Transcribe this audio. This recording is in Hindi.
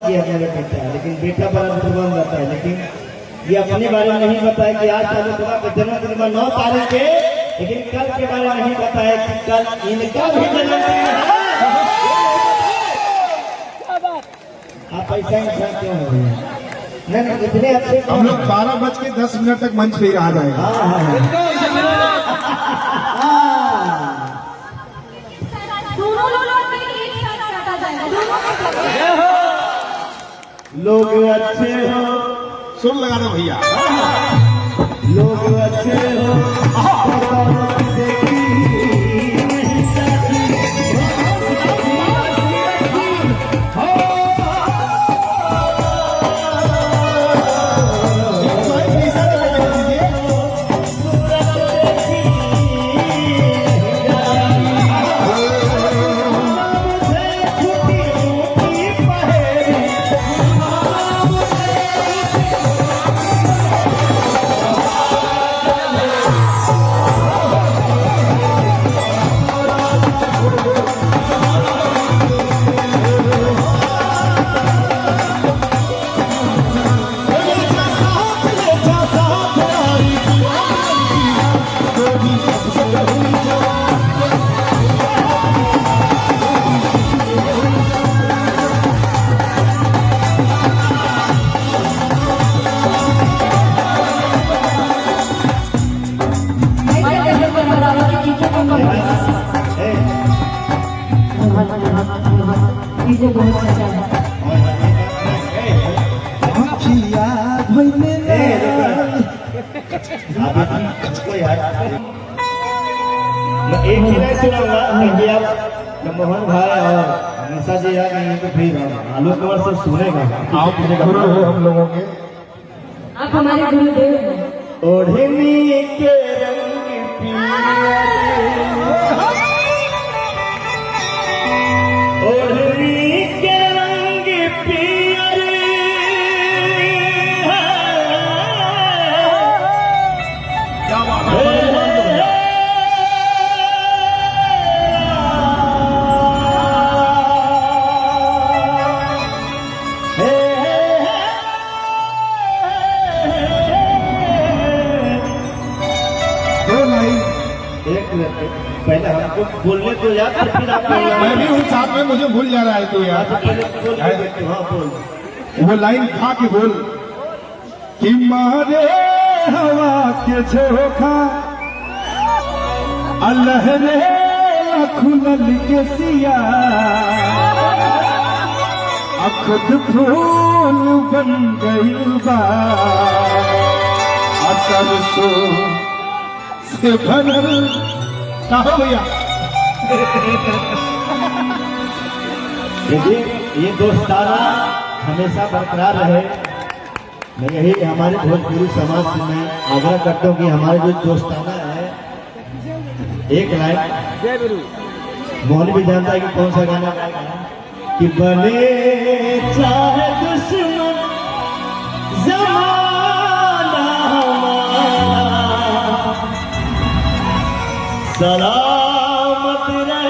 ये हमारा बेटा है, लेकिन बेटा बड़ा बुजुर्ग रहता है, लेकिन ये अपने बारे में नहीं बताया कि आज तालुकवा का जन्मदिन में 9 तारीख के, लेकिन कल के बारे में नहीं बताया कि कल इनका भी जन्मदिन है। आप ऐसा इंसान क्यों हो रहे हैं? नहीं इतने अच्छे हम लोग 12:10 तक मंच पे आ जाएगा। लोग अच्छे हो, सुन लगा दो भैया, लोग अच्छे हो, एक ही नहीं सुनाऊंगा कि आप मोहन भाई और हमेशा जी आ गए तो फिर आलोक कुमार से सुनेगा। आप गुरु हो हम लोगों के, आप हमारे गुरुदेव हैं। ओढ़नी के रंग पियर, ओढ़नी के रंग पियर, क्या बात है। पहले हमको बोलने तो याद, फिर आप मैं भी हूँ साथ में, मुझे भूल जा रहा है तो यार। हाँ बोल, वो लाइन खा के बोल कि मारे हवा के झोंका अल्लाह रे खुलल के सिया खुद फूल बन गई बा सरसों से भरल। कहा भैया ये दोस्ताना हमेशा बरकरार रहे। मैं यही हमारे भोजपुरी समाज से मैं आग्रह करता हूँ कि हमारे जो दोस्ताना है, एक लाइन मोहन भी जानता है कि कौन सा गाना कि बने चाहे दुश्मन ज़माना हमारा, सलामत रहे